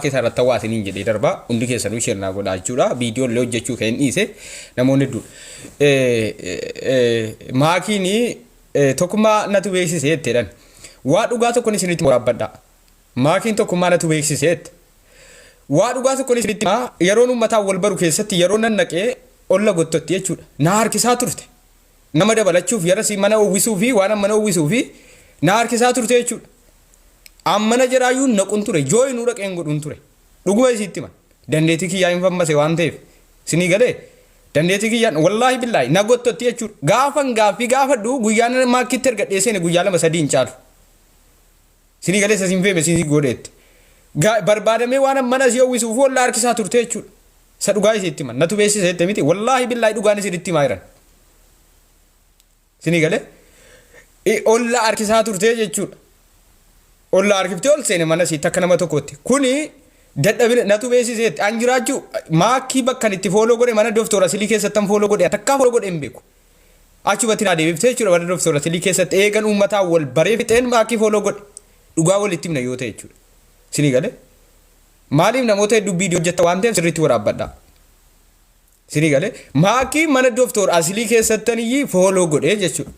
keessa irratti hawaasni jedhee darba hundi keessanuu shirnaa godhaa jechuudha. Viidiyoo illee hojjechuu kan dhiise namoonni hedduu. Maakiin tokkummaa natu beeksisee jetteedhaan waa dhugaa tokkoon isinitti waraabbadha. Maakiin tokkummaa natu beeksisee waa dhugaa tokkoon isinitti yeroon uummataa wal baru keessatti yeroo nan naqee olla gottotti jechuudha. Na harkisaa turte. Nama dabalachuuf yarasi mana uwwisuu fi waan mana uwwisuu fi na harkisaa turte jechuudha. Ammana jiraayyuu naqun ture jooyi nu dhaqeen godhun ture. Dhuguma isitti man dandeetii kiyyaa hin fammase waan ta'eef sinii galee dandeetii kiyyaan wallaahi billaahi na gottotti jechuudha. Gaafan gaafadhu guyyaan maakitti erga dheessine guyyaa 2-3 hin caalu. Sinii galee sasin feeme sinii godheetti. Barbaadamee waan mana si uwwisuuf walla harkisaa turte jechuudha. Sa dhugaa isitti man natu beeksisee miti wallaahi billaahi dhugaan isitti maa jiran. Sinii galee olla harkisaa turte jechuudha. Olla harkiftee ol seene mana si takka nama tokkotti. Kuni dadhabina natu beeksisee anjiraachuu maakii bakka itti fooloo godhe mana dooftora silii keessatti fooloo godhe takka fooloo godhe hin beeku. Achumatti na deebiftee jechuudha mana dooftora silii keessatti eegan uummataa wal baree fixeen maakii fooloo godhe. Dhugaa walitti himna yoo ta'e jechuudha. Sinii galee maaliif namoota hedduu viidiyoo hojjetta waan ta'eef sirriitti waraabbadha. Sinii galee maakii mana dooftora silii keessatti fooloo godhe jechuudha.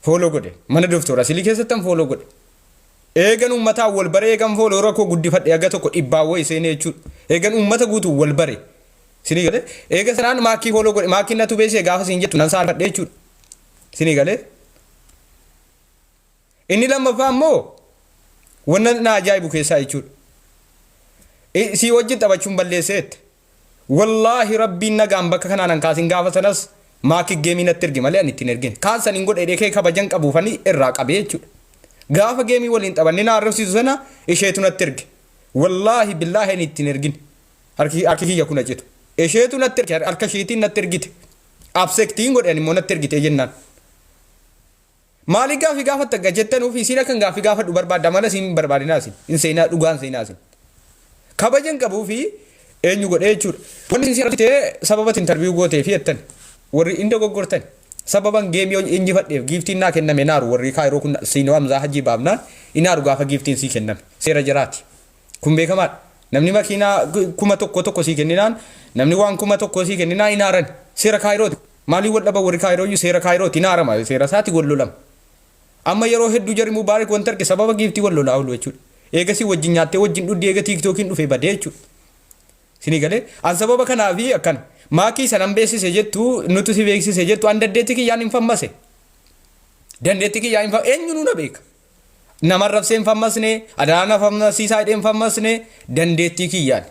Fooloo godhe mana dooftora silii keessatti fooloo godhe. Eegan uummataa wal bare eegan fooloo rakkoo guddifadhe aga tokko dhibbaawwa iseenii jechuudha. Eegan uummata guutuu wal bare. Sinii galee eega sanaan maakii fooloo godhe maakiin natu beeksisee gaafa siin jettu nan saalfadhe jechuudha. Sinii galee inni lammaffaa immoo wanna na ajaa'ibu keessaa jechuudha. Si wajjin taphachuun balleesseetti. Wallaahi rabbiin nagaan bakka kanaan an kaasin gaafa sanas maakii geemii natti ergi malee ani ittiin ergine. Kaan saniin godhe dheekee kabajan qabuufanii irraa qabee jechuudha. Gaafa geemii waliin taphanni na arrabsiisu sana isheetu natti erge. Wallaahi billaahi ani ittiin ergine. Harki kiyya kun acitu. Isheetu natti erge harka isheetiin natti ergite. Absektiin godhe ani immoo natti ergite jennaan. Maali gaafi gaafatta gajettan fi isiin akkan gaafi gaafadhu barbaadda mana siin barbaadinaa siin. In seenaa dhugaan seenaa siin. Kabajan qabuu fi eenyu godhe jechuudha. Wanni isin irratti sababa interview gootee fi jettan warri inda goggortan sababan geemii injifadheef giiftiin naa kenname naaru warri kaayiroo kun siin waamzaa hajii baabnaan inaaru gaafa giiftiin sii kenname seera jiraati. Kun beekamaadha. Namni makiinaa 1,000 sii kenninaan namni waan 1,000 sii kenninaan inaaran seera kaayirooti. Maalii wal dhaba warri kaayiroo seera kaayirooti inaarama seera isaati wal lolama. Amma yeroo hedduu jarri mubaarak wanta arge sababa giiftii wal lolaa oolu jechuudha. Eegasii wajjin nyaattee wajjin dhudhi eega tiiktookiin dhufee badee jechuudha. Sinii galee an sababa kanaafi akkan maakii sanan beeksise jettu nuti si beeksise jettu an dandeetti kiyyaan hin fammase. Dandeetti kiyyaan hin fammase eenyu nuna beeka. Nama rabsee hin fammasne adaana fammasiisaa hidhee hin fammasne dandeetti kiyyaan.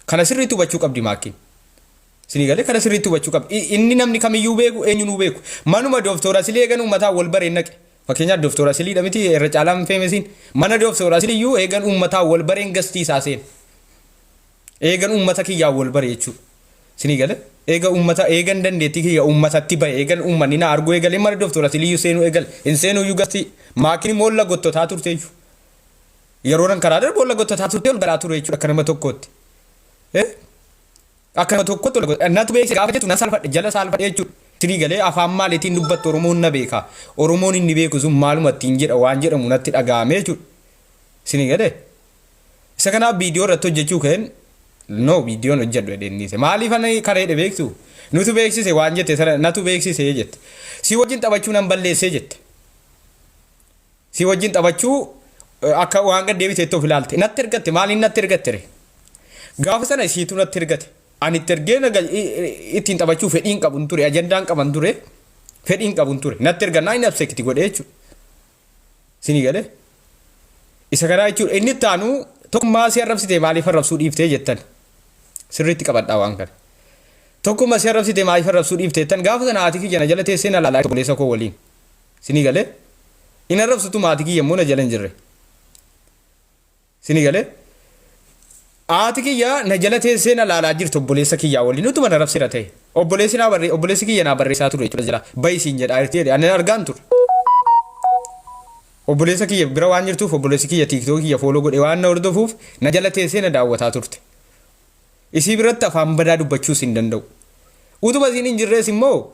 Kana sirriitti hubachuu qabdi maakiin. Sinii galee kana sirriitti hubachuu qabdi. Inni namni kamiyyuu beeku eenyu nuu beeku. Manuma dooftora silee eegan uummataa wal baree naqe. Fakkeenyaaf dooftora siliidha miti irra caalaan feemesiin mana dooftora siliyyuu eegan uummataa wal bareen gastii isaa seen. Eegan uummata kiyyaa wal bare jechuudha. Sinii galee eega uummata eegan dandeetti kiyya uummatatti bahe eegan uummanni na argu eegalee mana dooftora siliyyuu seenuu eegal hin seenuu iyyuu gastii maakiin moolla gottotaa turte jechuudha. Yeroo nan karaa darbu moolla gottotaa turte ol galaa ture jechuudha akka nama tokkootti. Akka nama tokkootti natu beeksise gaafa jettu na saalfadhe jala saalfadhe jechuudha. Sinii galee afaan maaliitiin dubbattu Oromoon na beeka. Oromoon inni beeku sun maaluma ittiin jedha waan jedhamu natti dhaga'ame jechuudha. Sinii galee isa kanaaf viidiyoo irratti hojjechuu ka'een no viidiyoon hojjedhu edennise. Maaliif ani kana jedhe beektu? Nutu beeksise waan jette sana natu beeksise jette. Si wajjin taphachuu nan balleessee jette. Si wajjin taphachuu akka waan gad deebiteetti of ilaalte. Natti ergatte maaliin natti ergatte? Gaafa sana isiitu natti ergatte. Ani tergeen ittiin taphachuu fedhiin qabun ture ajandaan qaban ture fedhiin qabun ture natti ergannaa inni absekti godhe jechuudha. Sinii galee isa karaa jechuudha inni taanu tokkummaa si arrabsite maaliif arrabsuu dhiiftee jettan sirriitti qabadhaa waan kana. Tokkummaa si arrabsite maaliif arrabsuu dhiiftee jettan gaafa sana haati kiyya na jala teessee na laalaa obboleessa koo waliin. Sinii galee inni arrabsutu maatii kiyya immoo na jala hin jirre. Sinii galee Aati kiyya na jala teessee na laalaa jirtu obboleessa kiyyaa waliin utuma na rabsira ta'e. Obboleessi kiyya na barreessaa ture jechuudha jira. Bayisiin jedha irtee ani argaan ture. Obboleessa kiyya bira waan jirtuuf obboleessi kiyya tiiktoo kiyya fooloo godhe waan na hordofuuf na jala teessee na daawwataa turte. Isii biratti afaan badaa dubbachuus hin danda'u. Utuma isiin hin jirrees immoo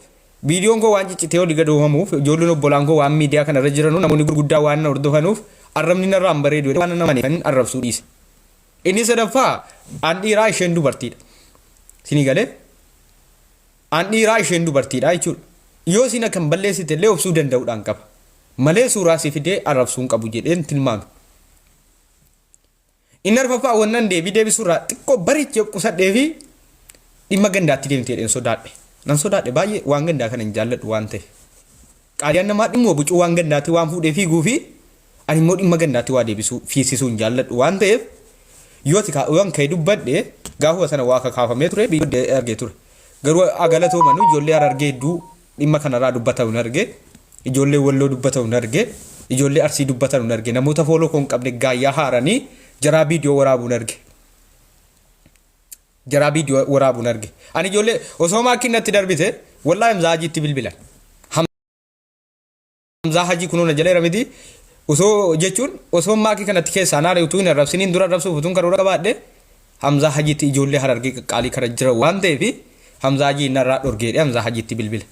viidiyoon koo waan ciccitee olii gad uumamuuf ijoolleen obbolaan koo waan miidiyaa kana irra jiranu namoonni gurguddaa waan na hordofanuuf arrabni narraa hin bareedu waan nama kan arrabsuu dhiise. Inni sadaffaa an dhiiraa isheen dubartiidha. Isinii galee an dhiiraa isheen dubartiidha jechuudha. Yoo isin kan balleessite illee obsuu danda'uudhaan qaba. Malee suuraa si fidee arrabsuun qabu jedheen tilmaame. Inni arfaffaa wannan deebisuurraa xiqqoo baricha qusadhee fi dhimma gandaatti deemtee dhen sodaadhe. Nan sodaadhe baay'ee waan gandaa kana hin jaalladhu waan ta'eef. Qaadiyaan namaa dhimmoo bucuu waan gandaatti waan fuudhee fiiguu fi ani immoo dhimma gandaatti waa deebisuu fiisisuu hin jaalladhu waan ta'eef yoon ka'e dubbadhe gaafuma sana waa kakaafamee ture biyyoo argee ture. Garuu agalatooman ijoollee Harargee hedduu dhimma kanarraa dubbatan hin arge. Ijoollee Walloo dubbatan hin arge. Ijoollee Arsii dubbatan hin arge. Namoota fooloo koon qabne gaayyaa haaranii jaraa viidiyoo waraabuu hin arge. Jaraa viidiyoo waraabuu hin arge. Ani ijoollee osoo maakiin natti darbite wallaahi Hamzaa Hajiitti bilbilan. Hamzaa Hajii kunuuna jala ramiti osoo jechuun osoo maakii kanatti keessaa naare utuu hin arrabsiniin dura arrabsuuf utuun karoora qabaadhe Hamzaa Hajiitti ijoollee Harargee qaqqaalii kana jira waan ta'eef Hamzaa Hajii narraa dhorgeedhe Hamzaa Hajiitti bilbila.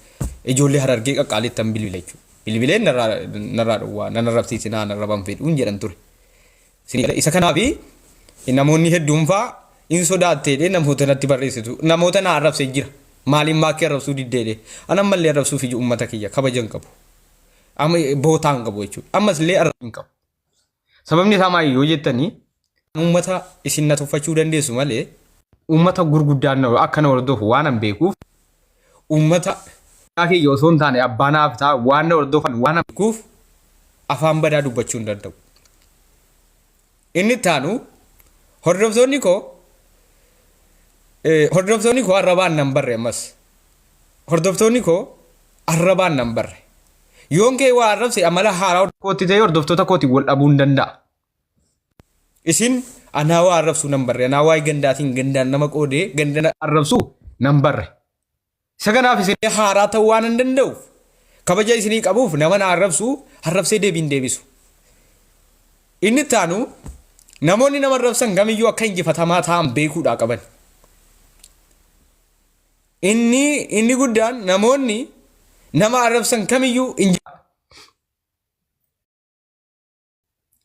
Ijoollee Harargee qaqqaalii tan bilbila jechuudha. Bilbileen narraa dhowwaa nan arrabsiisinaa narraban fedhuun jedhan ture. Isa kanaafi namoonni hedduun fa'aa in sodaatteedhe namoota natti barreessitu. Namoota na arrabsee jira. Maaliin maakii arrabsuu diddeedhe. Anan mallee arrabsuuf iju uummata kiyya kabajan qabu. Amma bootaan qabu jechuudha. Ammas illee arrabsuun qabu. Sababni isaa maali yoo jettanii uummata isin na tuffachuu dandeessu malee uummata gurguddaan akka na hordofu waan an beekuuf uummata kiyya osoo hin taane abbaa naaf ta'a waan na hordofan waan an beekuuf afaan badaa dubbachuu hin danda'u. Inni taanu hordoftoonni koo arrabaan nan barre ammas. Hordoftoonni koo arrabaan nan barre. Yoon kee waa arrabse amala haaraa kootti ta'e hordoftoota kooti wal dhabuu hin danda'a. Isin anaa waa arrabsuu nan barre. Anaa waa gandaatiin gandaan nama qoodee gandana arrabsuu nan barre. Isa kanaaf isin haaraa ta'uu waan hin danda'uuf kabaja isinii qabuuf nama na arrabsee deebiin deebisu. Inni taanu namoonni nama arrabsan kamiyyuu akka injifatamaa ta'an beekuudhaa qaban. Inni guddaan namoonni nama arrabsan kamiyyuu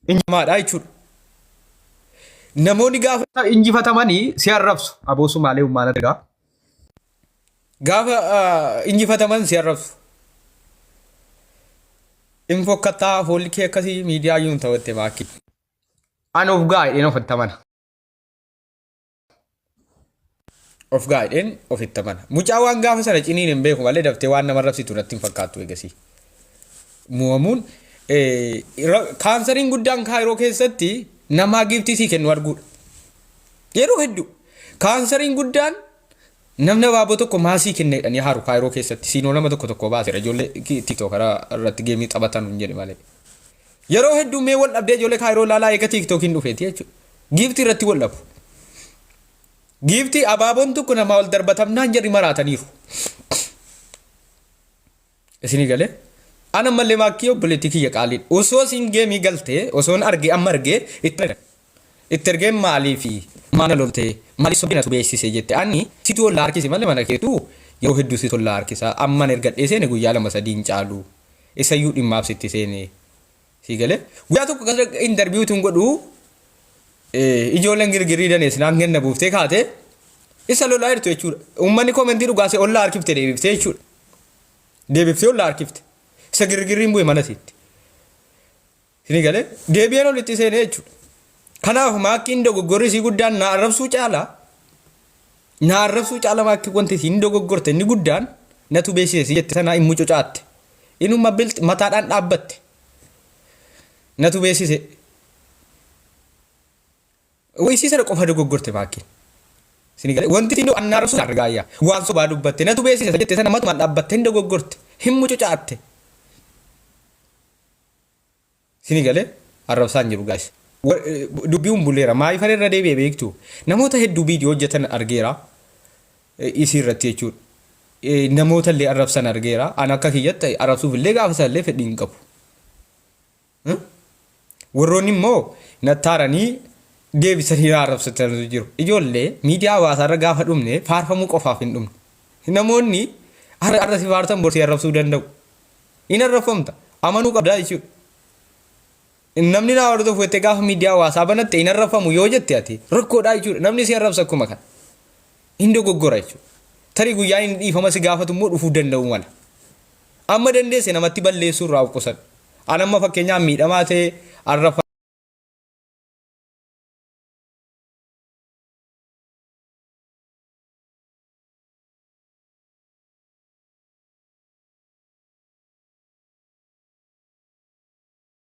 injifamaadha jechuudha. Namoonni gaafa injifatamanii si arrabsu aboosu maalee uummaana egaa. Gaafa injifataman si arrabsu. Infokkataa foolli kee akkasii miidiyaa yuun ta'utti maakii. An of gaa'edheen ofitti amana. Of gaa'edheen ofitti amana. Mucaa waan gaafa sana ciniin hin beeku malee daftee waan nama arrabsitu natti hin fakkaattu eegasii. Muumamuun kaansariin guddaan Kaayiroo keessatti namaa giiftii sii kennu arguudha. Yeroo hedduu kaansariin guddaan namni baaboo tokko maasii kenneedhanii haaru Kaayiroo keessatti siinoo nama tokko baaseera ijoollee tiktookaraa irratti geemii taphatan hin jedhe malee. Yeroo hedduu mee wal dhabdee ijoollee Kaayiroo laalaa eega tiktookiin dhufeeti jechuudha. Giiftii irratti wal dhabu. Giiftii abaaboon tokko namaa wal darbatamnaan jedhi maraataniiru. Isinii galee? Ana mallee maakii obboleettii kiyya qaaliidha. Osoo isin geemii galtee osoon argee amma argee itti ergeen maalii fi maana loltee maalii sobbina beeksisee jette ani situ ol harkisi malee mana keetu yeroo hedduu situ ol harkisa amman ergadhee seene guyyaa 2-3 hin caalu isayyuu dhimmaaf sitti seene si galee guyyaa tokko kan interviewuun godhu ijoolleen girgirii danees naan kenna buuftee kaate isa lolaa jirtu jechuudha. Uummanni koomentii dhugaasee ol harkifte deebiftee jechuudha. Deebiftee ol harkifte isa girgiriin bu'e mana sitti. Si galee deebi'een olitti seene jechuudha. Kanaaf maakiin dogoggorri si guddaan na arrabsuu caala maakii wanti si dogoggorte inni guddaan natu beeksise jette sana hin mucucaatte. Inuma bilti mataadhaan dhaabbatte. Natu beeksise. Wayisiisa qofa dogoggorte maakiin. Si galee wanti si na arrabsuu argaayya waan sobaa dubbatte natu beeksise jette sana matumaan dhaabbatte hin dogoggorte hin mucucaatte. Si galee arrabsaan jiru gaas. Dubbiin bulleera maayii farerra deebi'ee beektu namoota hedduu viidiyoo hojjetan argeera isii irratti jechuudha. Namoota illee arrabsan argeera an akka kiyyatti arrabsuuf illee gaafa sallee fedhii hin qabu. Warroonni immoo nattaaranii deebisanii arrabsatan jiru. Ijoollee miidiyaa hawaasaarra gaafa dhumne faarfamuu qofaaf hin dhumne. Namoonni arra si faarsan borsii arrabsuu danda'u. Hin arrabfamta amanuu qabdaa jechuudha. namni na hordofu itti gaafa miidiyaa hawaasaa banatte hin arrafamu yoo jette ati rakkoodhaa jechuudha. Namni si arrabsa akkuma kana hin dogoggora jechuudha. Tarii guyyaa inni dhiifama si gaafatu immoo dhufuu danda'u mala. Amma dandeesse namatti balleessuu irraa of qusadhu. An amma fakkeenyaaf miidhamaa ta'e arrafa